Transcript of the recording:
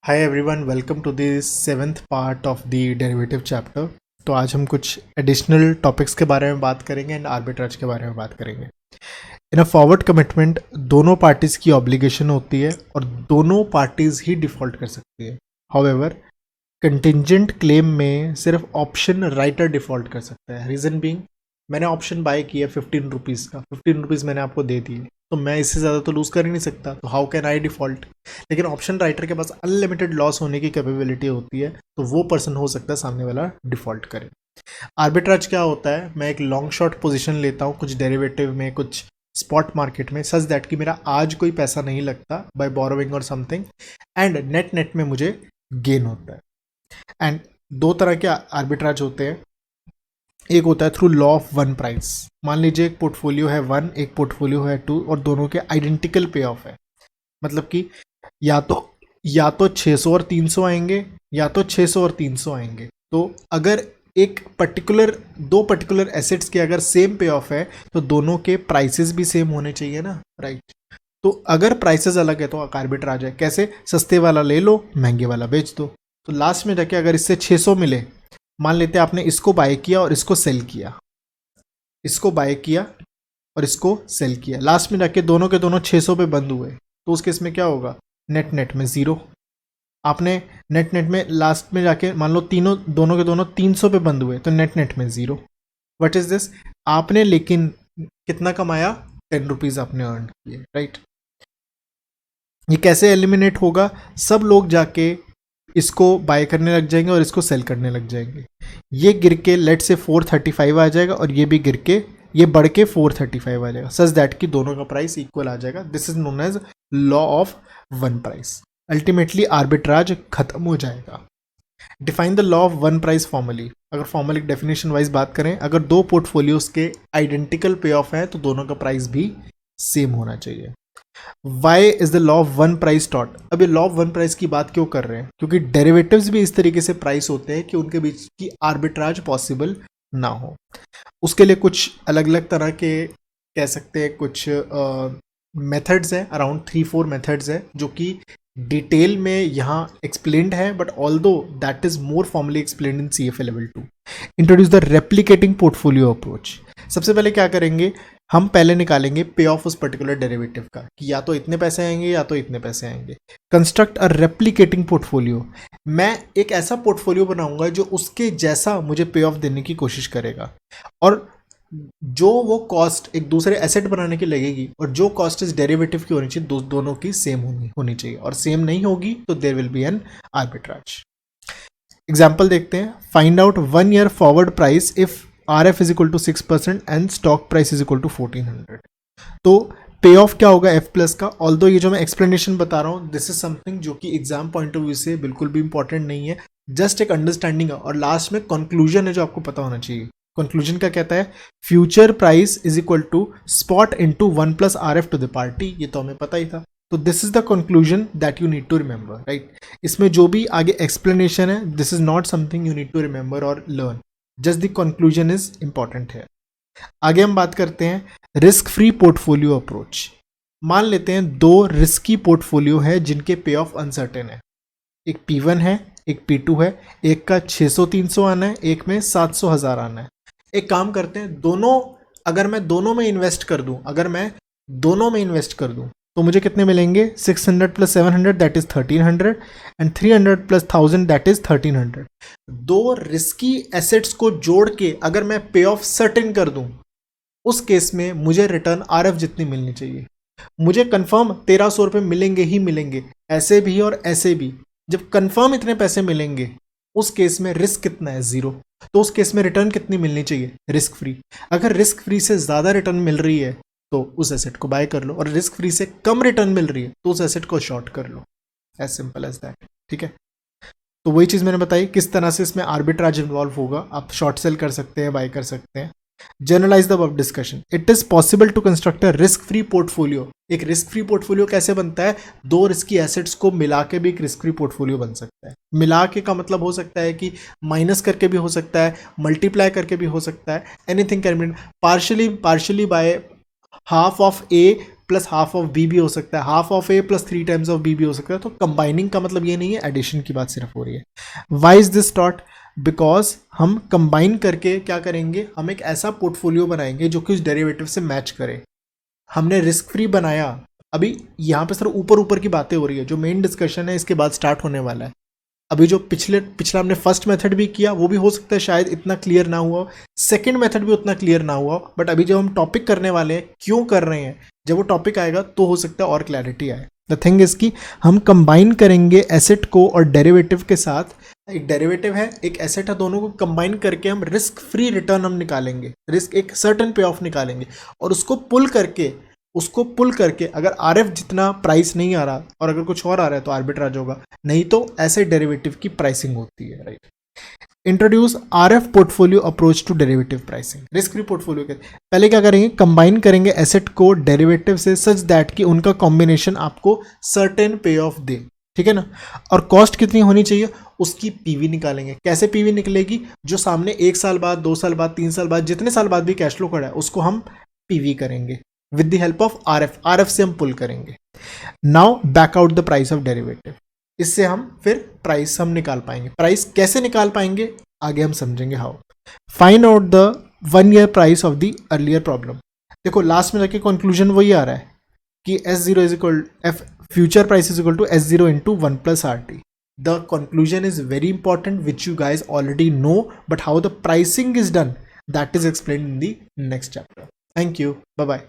Hi everyone, welcome to the seventh part of the derivative chapter. तो आज हम कुछ एडिशनल टॉपिक्स के बारे में बात करेंगे एंड आर्बिट्राज के बारे में बात करेंगे। इन अ फॉरवर्ड कमिटमेंट दोनों पार्टीज की ऑब्लिगेशन होती है और दोनों पार्टीज ही डिफॉल्ट कर सकती है। हाउएवर कंटिंजेंट क्लेम में सिर्फ ऑप्शन राइटर डिफॉल्ट कर सकता है। रीज़न बीइंग, मैंने ऑप्शन बाय किया 15 रुपीज़ का, 15 रुपीज़ मैंने आपको दे दिए, तो मैं इससे ज़्यादा तो लूज़ कर ही नहीं सकता, तो हाउ कैन आई डिफॉल्ट। लेकिन ऑप्शन राइटर के पास अनलिमिटेड लॉस होने की कैपेबिलिटी होती है, तो वो पर्सन हो सकता है सामने वाला डिफॉल्ट करे। आर्बिट्राज क्या होता है, मैं एक लॉन्ग शॉर्ट पोजीशन लेता हूँ कुछ डेरिवेटिव में, कुछ स्पॉट मार्केट में, सच दैट कि मेरा आज कोई पैसा नहीं लगता बाय बोरोइंग और समथिंग, एंड नेट नेट में मुझे गेन होता है। एंड दो तरह के आर्बिट्राज होते हैं। एक होता है through law of one price. मान लीजिए एक पोर्टफोलियो है 1, एक पोर्टफोलियो है 2 और दोनों के आइडेंटिकल पे ऑफ है। मतलब कि या तो 600 और 300 आएंगे, या तो 600 और 300 आएंगे। तो अगर एक दो पर्टिकुलर एसेट्स के अगर सेम पे ऑफ है तो दोनों के प्राइसेस भी सेम होने चाहिए ना, राइट। तो अगर प्राइसेस अलग है तो आर्बिट्राज है। कैसे? सस्ते वाला ले लो, महंगे वाला बेच दो। तो लास्ट में जाके अगर इससे 600 मिले, मान लेते हैं आपने इसको बाय किया और इसको सेल किया, इसको बाय किया और इसको सेल किया, लास्ट में जाके दोनों के दोनों 600 पे बंद हुए, तो उस केस में क्या होगा? नेट नेट में ज़ीरो। आपने नेट नेट में लास्ट में जाके मान लो दोनों के दोनों 300 पे बंद हुए, तो नेट नेट में ज़ीरो। What is this? आपने लेकिन कितना कमाया? 10 रुपीज़ आपने अर्न किए, राइट। ये कैसे एलिमिनेट होगा? सब लोग जाके इसको बाय करने लग जाएंगे और इसको सेल करने लग जाएंगे। ये गिर के लेट से 435 आ जाएगा और ये भी गिर के, ये बढ़ के 435 आ जाएगा, सच दैट कि दोनों का प्राइस इक्वल आ जाएगा। This is known as law of one price. Ultimately arbitrage खत्म हो जाएगा। Define the law of one price formally. अगर फॉर्मली डेफिनेशन वाइज बात करें, अगर दो पोर्टफोलियोज के आइडेंटिकल पे ऑफ है तो दोनों का प्राइस भी सेम होना चाहिए। Why is the law of one price taught? अब ये लॉ ऑफ वन प्राइस की बात क्यों कर रहे हैं? क्योंकि डेरिवेटिव्स भी इस तरीके से प्राइस होते हैं कि उनके बीच की आर्बिट्राज पॉसिबल ना हो। उसके लिए कुछ अलग अलग तरह के, कह सकते हैं कुछ मेथड्स हैं, अराउंड 3-4 मेथड्स हैं जो कि डिटेल में यहाँ एक्सप्लेन्ड है, but although that is more formally explained in CFA level 2। Introduce the replicating portfolio approach. सबसे पहले क्या करेंगे, हम पहले निकालेंगे पे ऑफ उस पर्टिकुलर डेरिवेटिव का कि या तो इतने पैसे आएंगे या तो इतने पैसे आएंगे। Construct a replicating portfolio. मैं एक ऐसा पोर्टफोलियो बनाऊंगा जो उसके जैसा मुझे पे ऑफ देने की कोशिश करेगा, और जो वो कॉस्ट एक दूसरे एसेट बनाने की लगेगी और जो कॉस्ट इस डेरिवेटिव की होनी चाहिए, दोनों की सेम होनी चाहिए, और सेम नहीं होगी तो there will be an arbitrage. Example देखते हैं। Find out 1 year forward price if RF is equal to 6% and stock price is equal to 1400। तो पे ऑफ क्या होगा F प्लस का? ऑल्दो ये जो मैं एक्सप्लेनेशन बता रहा हूँ, दिस इज समथिंग जो कि एग्जाम पॉइंट ऑफ व्यू से बिल्कुल भी इंपॉर्टेंट नहीं है, जस्ट एक अंडरस्टैंडिंग है। और लास्ट में कंक्लूजन है जो आपको पता होना चाहिए। कंक्लूजन क्या कहता है? Future price is equal to spot into 1 plus RF to the party. ये तो हमें पता ही था। तो this is the conclusion that you need to remember, right. इसमें जो भी आगे एक्सप्लेनेशन है, this is not something you need to remember और learn, just the conclusion is important है। आगे हम बात करते हैं रिस्क फ्री पोर्टफोलियो अप्रोच। मान लेते हैं दो रिस्की पोर्टफोलियो है जिनके पे ऑफ अनसर्टेन है। एक P1 है, एक P2 है। एक का 600-300 आना है, एक में 700,000 आना है। एक काम करते हैं, अगर मैं दोनों में इन्वेस्ट कर दूं तो मुझे कितने मिलेंगे? 600 plus 700 that is 1300 and 300 plus 1000 that is 1300। दो रिस्की एसेट्स को जोड़ के अगर मैं पे ऑफ सर्टेन कर दूं, उस केस में मुझे रिटर्न RF जितनी मिलनी चाहिए। मुझे कंफर्म 1300 रुपये मिलेंगे ही मिलेंगे, ऐसे भी और ऐसे भी। जब कंफर्म इतने पैसे मिलेंगे, उस केस में रिस्क कितना है? 0। तो उस केस में रिटर्न कितनी मिलनी चाहिए? Risk free. अगर रिस्क फ्री से ज़्यादा रिटर्न मिल रही है तो उस एसेट को बाय कर लो, और रिस्क फ्री से कम रिटर्न मिल रही है तो उस एसेट को शॉर्ट कर लो। एज सिंपल एज दैट, ठीक है। तो वही चीज़ मैंने बताई किस तरह से इसमें आर्बिट्राज इन्वॉल्व होगा। आप शॉर्ट सेल कर सकते हैं, बाय कर सकते हैं। Generalise the above discussion. It is possible to construct a risk free portfolio. एक रिस्क फ्री पोर्टफोलियो कैसे बनता है? दो रिस्की एसेट्स को मिला के भी एक रिस्क फ्री पोर्टफोलियो बन सकता है। मिला के का मतलब हो सकता है कि माइनस करके भी हो सकता है, मल्टीप्लाई करके भी हो सकता है, anything can be partially buy half of A plus half of B भी हो सकता है, half of A plus 3 times of B भी हो सकता है। तो कंबाइनिंग का मतलब ये नहीं है, एडिशन की बात सिर्फ हो रही है। Why is this taught? Because हम कंबाइन करके क्या करेंगे, हम एक ऐसा पोर्टफोलियो बनाएंगे जो कि उस डेरिवेटिव से मैच करे। हमने रिस्क फ्री बनाया। अभी यहाँ पे सर ऊपर ऊपर की बातें हो रही है, जो मेन डिस्कशन है इसके बाद स्टार्ट होने वाला है। अभी जो पिछला हमने फर्स्ट मेथड भी किया वो भी हो सकता है शायद इतना क्लियर ना हुआ, सेकंड मेथड भी उतना क्लियर ना हुआ, बट अभी जब हम टॉपिक करने वाले हैं क्यों कर रहे हैं, जब वो टॉपिक आएगा तो हो सकता है और क्लैरिटी आए। द थिंग इज कि हम कंबाइन करेंगे एसेट को और डेरिवेटिव के साथ। एक डेरिवेटिव है, एक एसेट है, दोनों को कंबाइन करके हम रिस्क फ्री रिटर्न हम निकालेंगे, रिस्क एक सर्टेन पे ऑफ निकालेंगे, और उसको पुल करके अगर आरएफ जितना प्राइस नहीं आ रहा और अगर कुछ और आ रहा है तो आर्बिट्राज होगा, नहीं तो ऐसे डेरिवेटिव की प्राइसिंग होती है, right. Introduce RF portfolio approach to derivative pricing. Risk free portfolio के पहले क्या करेंगे, कंबाइन करेंगे एसेट को डेरिवेटिव से सच दैट कि उनका कॉम्बिनेशन आपको सर्टेन पे ऑफ दे, ठीक है ना। और कॉस्ट कितनी होनी चाहिए, उसकी पीवी निकालेंगे। कैसे पीवी निकलेगी, जो सामने 1 साल बाद, 2 साल बाद, 3 साल बाद, जितने साल बाद भी कैश फ्लो खड़ा है उसको हम पीवी करेंगे with the help of RF से हम पुल करेंगे। Now back out the price of derivative, इससे हम फिर प्राइस हम निकाल पाएंगे। प्राइस कैसे निकाल पाएंगे आगे हम समझेंगे how. Find out the 1 year price of the earlier problem. देखो लास्ट में जाके कंक्लूजन वही आ रहा है कि S0 is equal F future price is equal to S0 into 1 plus RT। The conclusion is very important, which you guys already know, but how the pricing is done, that is explained in the next chapter. Thank you. Bye bye.